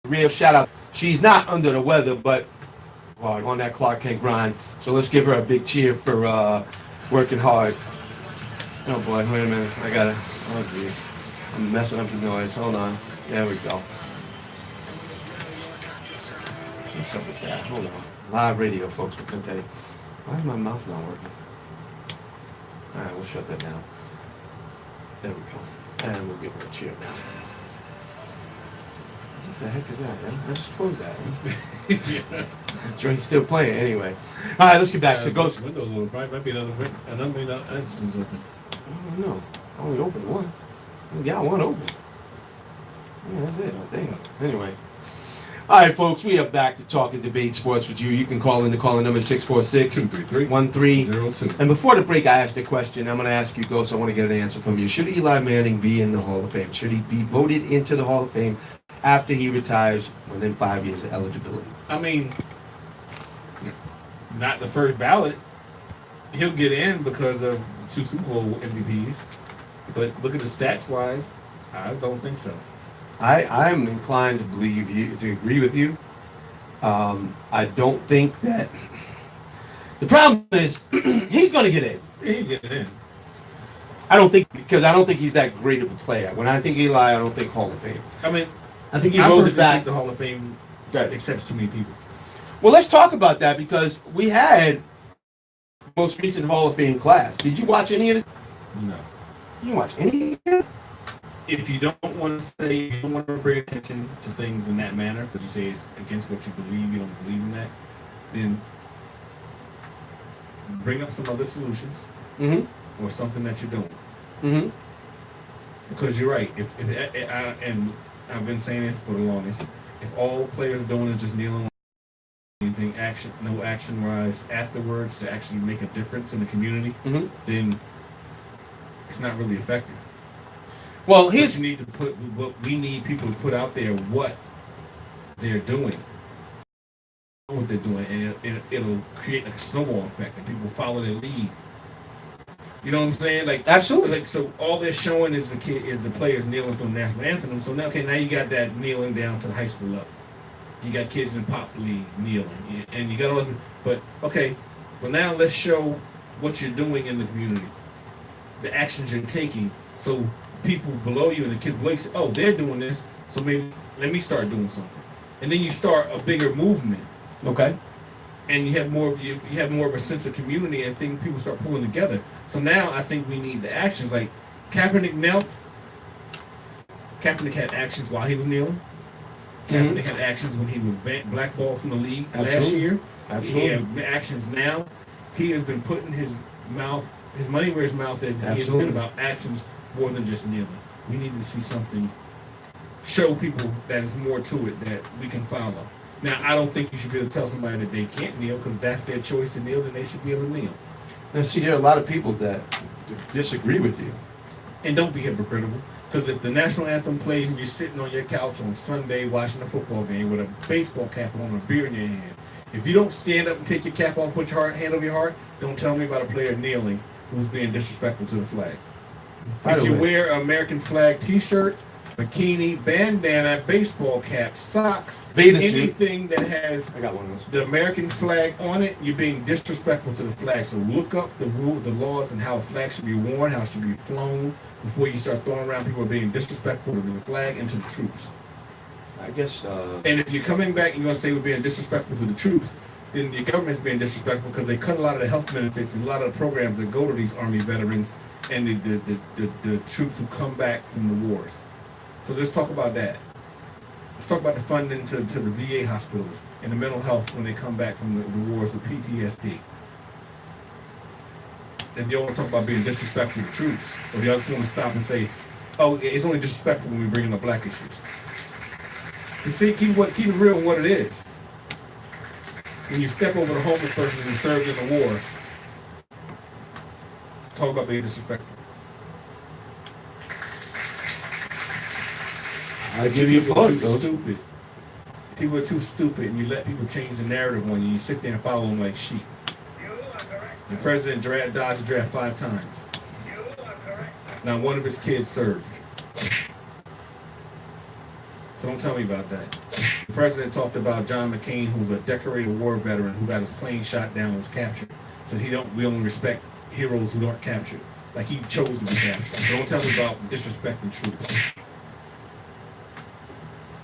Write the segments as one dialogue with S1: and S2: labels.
S1: real shout out. She's not under the weather, but on that Clark Kent grind. So let's give her a big cheer for working hard. Oh boy, wait a minute. I gotta. Oh jeez, I'm messing up the noise. Hold on. There we go. What's up with that? Hold on. Live radio, folks. We're gonna tell you. Why is my mouth not working? All right, we'll shut that down. There we go. And we'll give her a cheer now. What the heck is that, man? Let's just close that.
S2: Yeah.
S1: Joint's still playing anyway. All right, let's get back to Ghost.
S2: Windows open. Probably might be another instance open.
S1: I don't know. I only opened one. I only got one open. Yeah, that's it, I think. Anyway. All right, folks, we are back to talking debate sports with you. You can call in the calling number 646-233-1302. And before the break, I asked a question. I'm going to ask you, Ghost. I want to get an answer from you. Should Eli Manning be in the Hall of Fame? Should he be voted into the Hall of Fame after he retires within 5 years of eligibility?
S2: I mean, not the first ballot. He'll get in because of 2 Super Bowl MVPs. But look at the stats wise, I don't think so.
S1: I'm inclined to believe you, to agree with you. I don't think that. The problem is, he's going to get in.
S2: He'll get in.
S1: I don't think he's that great of a player. When I think Eli, I don't think Hall of Fame.
S2: I mean,
S1: I think he
S2: I
S1: rose
S2: personally
S1: back.
S2: think the Hall of Fame accepts too many people.
S1: Well, let's talk about that because we had the most recent Hall of Fame class. Did you watch any of this?
S2: No.
S1: You didn't watch any of it?
S2: If you don't want to say, you don't want to bring attention to things in that manner, because you say it's against what you believe, you don't believe in that, then bring up some other solutions or something that you're doing.
S1: Mm-hmm.
S2: Because you're right. And I've been saying this for the longest. If all players are doing is just kneeling, anything no action wise afterwards to actually make a difference in the community, then it's not really effective.
S1: Well,
S2: we need people to put out there what they're doing, and it'll create like a snowball effect, and people follow their lead. You know what I'm saying? Like
S1: absolutely.
S2: Like so, all they're showing is the players kneeling through the national anthem. So now you got that kneeling down to the high school level. You got kids in pop league kneeling, and you got all. But okay, well now let's show what you're doing in the community, the actions you're taking. So people below you and the kids below you say, oh, they're doing this, so maybe let me start doing something. And then you start a bigger movement.
S1: Okay.
S2: And you have more of a sense of community, and think people start pulling together. So now I think we need the actions. Like Kaepernick knelt. Kaepernick had actions while he was kneeling. Kaepernick had actions when he was blackballed from the league last year.
S1: Absolutely.
S2: He has actions now. He has been putting his money where his mouth is. He has been about actions more than just kneeling. We need to see something, show people that is more to it that we can follow. Now, I don't think you should be able to tell somebody that they can't kneel, because if that's their choice to kneel, then they should be able to kneel.
S1: Now, see, there are a lot of people that disagree with you.
S2: And don't be hypocritical, because if the national anthem plays and you're sitting on your couch on Sunday watching a football game with a baseball cap on, a beer in your hand, if you don't stand up and take your cap off, put your hand over your heart, don't tell me about a player kneeling who's being disrespectful to the flag. If you wear an American flag T-shirt, bikini, bandana, baseball cap, socks, anything that has the American flag on it, you're being disrespectful to the flag. So look up the laws, and how a flag should be worn, how it should be flown, before you start throwing around people being disrespectful to the flag and to the troops.
S1: I guess.
S2: And if you're coming back and you're going to say we're being disrespectful to the troops, then the government's being disrespectful, because they cut a lot of the health benefits and a lot of the programs that go to these Army veterans and the troops who come back from the wars. So let's talk about that. Let's talk about the funding to the VA hospitals and the mental health when they come back from the wars with PTSD. If you all want to talk about being disrespectful to troops, or you just want to stop and say, oh, it's only disrespectful when we bring up black issues. To see, keep it real in what it is. When you step over the homeless person who served in the war, talk about being disrespectful.
S1: I give you a point, though.
S2: Stupid. People are too stupid, and you let people change the narrative on you. You sit there and follow them like sheep. The president dodged the draft 5 times. Not one of his kids served. So don't tell me about that. president talked about John McCain, who's a decorated war veteran who got his plane shot down and was captured. Said we only respect heroes who aren't captured. Like he chose to be captured. So don't tell me about disrespecting troops.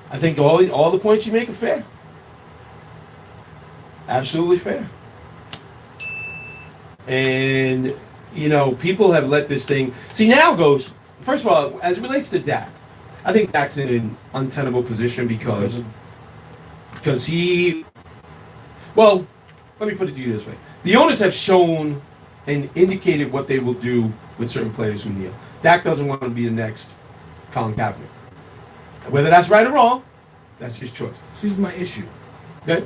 S1: I think all the points you make are fair. Absolutely fair. And, you know, people have let this thing... See, now goes... First of all, as it relates to Dak, I think Dak's in an untenable position because he... Well, let me put it to you this way. The owners have shown and indicated what they will do with certain players who kneel. Dak doesn't want to be the next Colin Kaepernick. Whether that's right or wrong, that's his choice.
S2: This is my issue.
S1: Okay?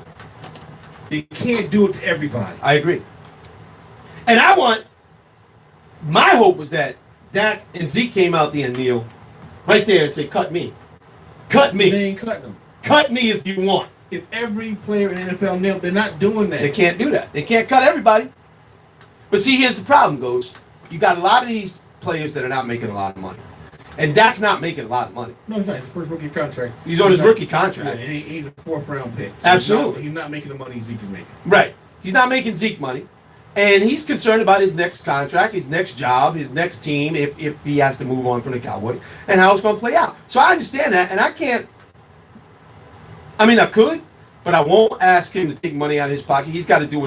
S2: They can't do it to everybody.
S1: I agree. And my hope was that Dak and Zeke came out there and kneel right there and say, cut me. Cut me.
S2: They ain't cutting them.
S1: Cut me if you want.
S2: If every player in the NFL kneeled, they're not doing that.
S1: They can't do that. They can't cut everybody. But see, here's the problem, Ghost. You got a lot of these players that are not making a lot of money. And Dak's not making a lot of money.
S2: No, he's not. His first rookie contract.
S1: He's on his rookie contract.
S2: Yeah, and he's a 4th-round pick. So
S1: Absolutely.
S2: He's not making the money Zeke is making.
S1: Right. He's not making Zeke money. And he's concerned about his next contract, his next job, his next team, if he has to move on from the Cowboys, and how it's going to play out. So I understand that, and I can't... I mean, I could, but I won't ask him to take money out of his pocket. He's got to do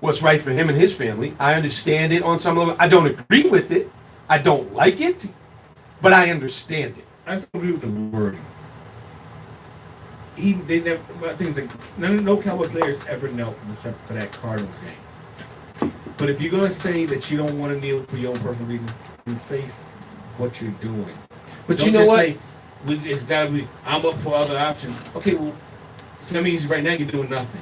S1: what's right for him and his family. I understand it on some level. I don't agree with it. I don't like it, but I understand it.
S2: I just don't agree with the wording. They never. Things like no Cowboy players ever knelt except for that Cardinals game. But if you're gonna say that you don't want to kneel for your own personal reason, then say what you're doing.
S1: But
S2: don't
S1: you know
S2: just
S1: what?
S2: Say, it's gotta be. I'm up for other options. Okay, well, so that means right now you're doing nothing.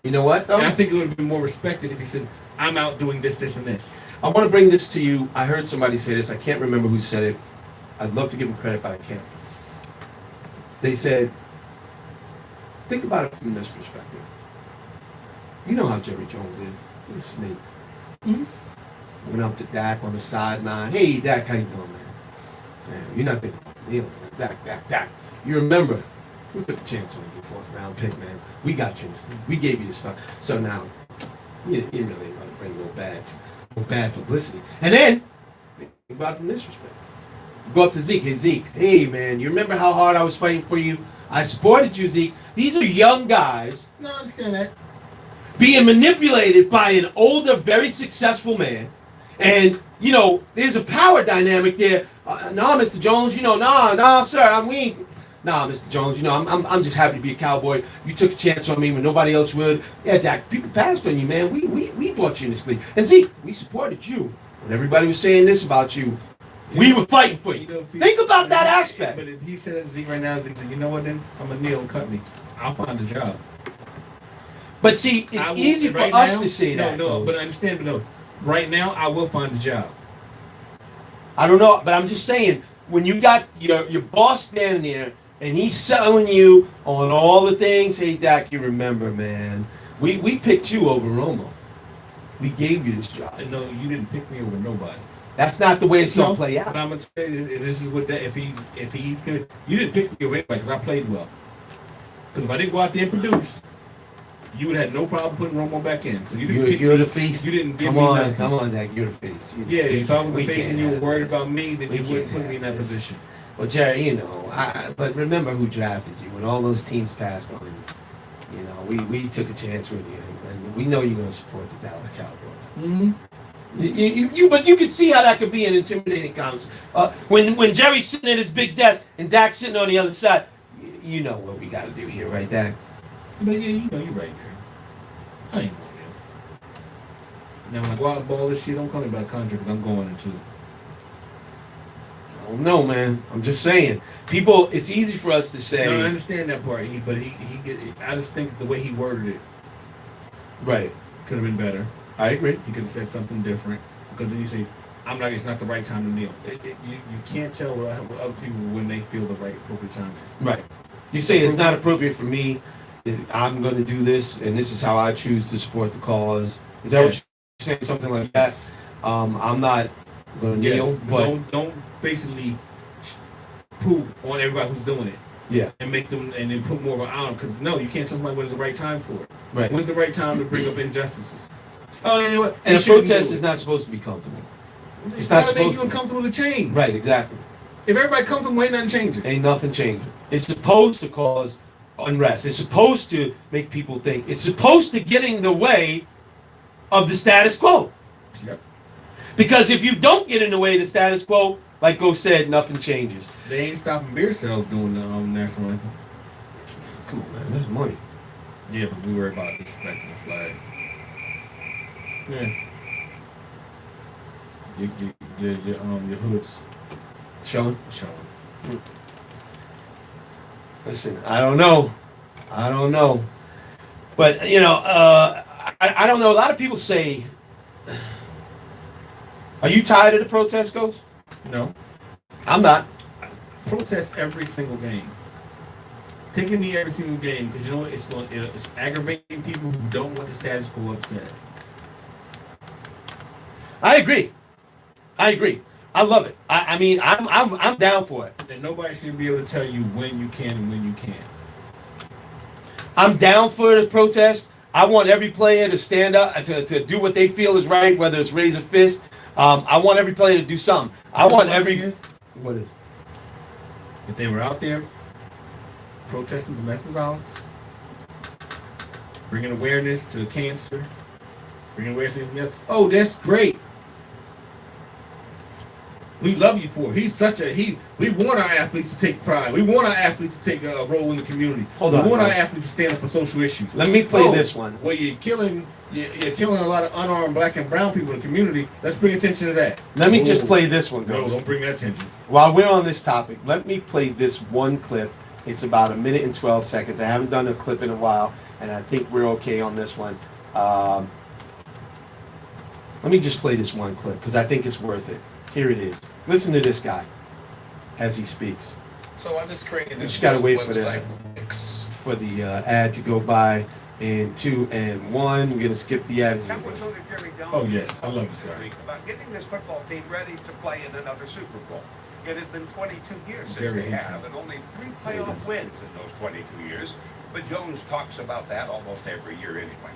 S1: You know what, though?
S2: And I think it would have been more respected if he said, "I'm out doing this, this, and this."
S1: I want to bring this to you. I heard somebody say this. I can't remember who said it. I'd love to give them credit, but I can't. They said, think about it from this perspective. You know how Jerry Jones is. He's a snake. Mm-hmm. Went up to Dak on the sideline. Hey, Dak, how you doing, man? Damn, you're not thinking about kneeling. Dak. You remember, we took a chance on your 4th-round pick, man. We got you this thing. We gave you this stuff. So now, you really ain't going to bring no bad publicity. And then, think about it from this respect. Go up to Zeke. Hey, Zeke. Hey, man, you remember how hard I was fighting for you? I supported you, Zeke. These are young guys.
S2: No, I understand that.
S1: Being manipulated by an older, very successful man. And, you know, there's a power dynamic there. Nah, Mr. Jones, nah, sir, Nah, Mr. Jones, I'm just happy to be a Cowboy. You took a chance on me when nobody else would. Yeah, Dak, people passed on you, man. We brought you in this league. And Zeke, we supported you. When everybody was saying this about you, we were fighting for you. Think about that aspect.
S2: But if he said to Zeke right now, Zeke said, you know what then? I'm going to kneel and cut me. I'll find a job.
S1: But see, it's easy for us to say that.
S2: No, but I understand, but no. Right now, I will find a job.
S1: I don't know, but I'm just saying, when you got your boss standing there, and he's selling you on all the things, hey, Dak, you remember, man, we picked you over Romo. We gave you this job.
S2: No, you didn't pick me over nobody.
S1: That's not the way it's going to play out.
S2: But I'm going to say this is what that, if he's going to, you didn't pick me over anybody because I played well. Because if I didn't go out there and produce, you would have had no problem putting Romo back in. So
S1: you're the face.
S2: You didn't give me nothing.
S1: Come on, Dak, you're the face.
S2: If I was the face and you were worried about me, then you wouldn't put me in that position.
S1: Well, Jerry, but remember who drafted you when all those teams passed on you. We took a chance with you, and we know you're going to support the Dallas Cowboys. Mm-hmm. But you can see how that could be an intimidating conversation. When Jerry's sitting at his big desk and Dak's sitting on the other side, you know what we got to do here, right, Dak?
S2: But yeah, you're right there. I ain't going there. Now when I go out and ball this shit, don't call me about a contract because I'm going into it.
S1: I don't know, man. I'm just saying. People, it's easy for us to say.
S2: No, I understand that part. I just think the way he worded it,
S1: right,
S2: could have been better.
S1: I agree.
S2: He could have said something different because then you say, it's not the right time to kneel. You can't tell what other people when they feel the right appropriate time is.
S1: Right. You say it's not appropriate for me. I'm going to do this, and this is how I choose to support the cause. Is that what you're saying? Something like that? I'm not going to kneel, but
S2: don't basically poo on everybody who's doing it.
S1: Yeah.
S2: and make them and then put more of an eye on. Because no, you can't tell somebody when's the right time for it.
S1: Right.
S2: When's the right time to bring up injustices? Oh, you know what?
S1: And
S2: They
S1: a
S2: shouldn't
S1: protest
S2: do
S1: is
S2: it.
S1: not supposed to be comfortable.
S2: It's
S1: not
S2: not
S1: supposed
S2: make
S1: to
S2: you
S1: be.
S2: uncomfortable to change.
S1: Right, exactly.
S2: If everybody comfortable, ain't nothing changing.
S1: Ain't nothing changing. It's supposed to cause unrest. It's supposed to make people think. It's supposed to get in the way of the status quo.
S2: Yep.
S1: Because if you don't get in the way of the status quo, like Go said, nothing changes.
S2: They ain't stopping beer sales doing the national anthem.
S1: Come on, man. That's money.
S2: Yeah, but we worry about disrespecting the flag. Yeah. Your hoods
S1: Showing.
S2: showing.
S1: Listen, I don't know. But, you know, I don't know. A lot of people say, are you tired of the protest, Ghost?
S2: No.
S1: I'm not.
S2: Protest every single game. Take a knee every single game because you know what? It's aggravating people who don't want the status quo upset.
S1: I agree. I love it. I mean, I'm down for it.
S2: And nobody should be able to tell you when you can and when you can't.
S1: I'm down for the protest. I want every player to stand up to do what they feel is right, whether it's raise a fist. I want every player to do something. I want every. What is?
S2: If they were out there protesting domestic violence, bringing awareness to cancer, bringing awareness to anything else, oh, that's great. We love you for it. We want our athletes to take pride. We want our athletes to take a role in the community. We want our athletes to stand up for social issues.
S1: Let me play this one.
S2: Well, you're killing a lot of unarmed black and brown people in the community. Let's bring attention to that.
S1: Let me just play this one,
S2: No,
S1: Ghost.
S2: don't bring that attention.
S1: While we're on this topic, let me play this one clip. It's about 1 minute and 12 seconds. I haven't done a clip in a while, and I think we're okay on this one. Let me just play this one clip because I think it's worth it. Here it is. Listen to this guy as he speaks.
S3: So I just created this
S1: just gotta wait
S3: website
S1: for the ad to go by. In 2 and 1, we're gonna skip the ad.
S2: Oh yes, I love this guy.
S4: About getting this football team ready to play in another Super Bowl. It had been 22 years since
S2: Jerry
S4: they
S2: hates
S4: have,
S2: him.
S4: and only 3 playoff wins in those 22 years. But Jones talks about that almost every year anyway.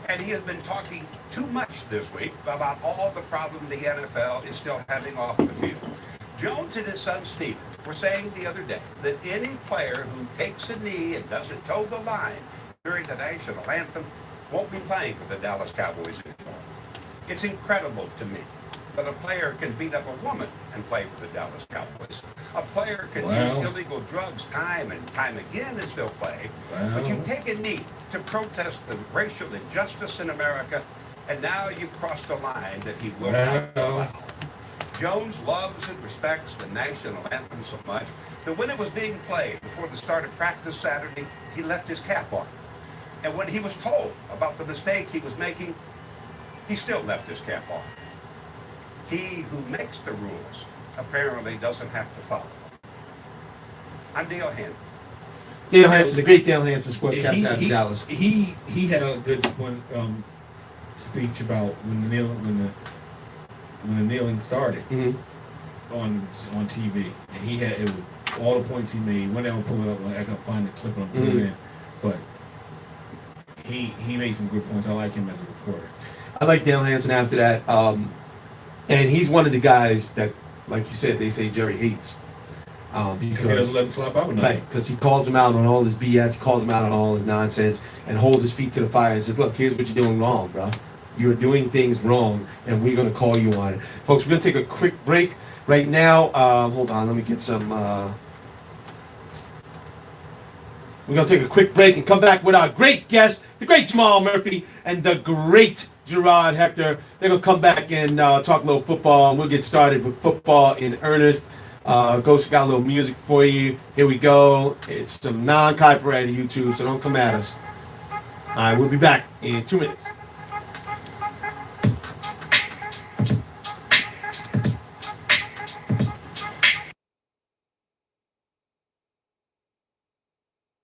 S4: And he has been talking too much this week about all the problems the NFL is still having off the field. Jones and his son Steven were saying the other day that any player who takes a knee and doesn't toe the line during the national anthem won't be playing for the Dallas Cowboys anymore. It's incredible to me that a player can beat up a woman and play for the Dallas Cowboys. A player can use illegal drugs time and time again and still play. But you take a knee to protest the racial injustice in America, and now you've crossed a line that he will not allow. Jones loves and respects the national anthem so much that when it was being played before the start of practice Saturday, he left his cap on. And when he was told about the mistake he was making, he still left his cap on. He who makes the rules apparently doesn't have to follow them. I'm Dale Hanson.
S1: Dale Hanson, the great Dale Hanson, sportscaster out of Dallas.
S2: He had a good one speech about when the kneeling started on TV, and he had all the points he made. When I will pull it up, I can find the clip and put it in, but he made some good points. I like him as a reporter.
S1: I like Dale Hanson after that. And he's one of the guys that, like you said, they say Jerry hates.
S2: Because he doesn't let him slap out with nothing.
S1: Right, because he calls him out on all his BS, he calls him out on all his nonsense, and holds his feet to the fire and says, look, here's what you're doing wrong, bro. You're doing things wrong, and we're going to call you on it. Folks, we're going to take a quick break right now. Hold on, let me get some... We're going to take a quick break and come back with our great guest, the great Jamal Murphy, and the great Gerard Hector. They're going to come back and talk a little football, and we'll get started with football in earnest. Ghost got a little music for you. Here we go. It's some non-copyrighted YouTube, so don't come at us. All right, we'll be back in 2 minutes.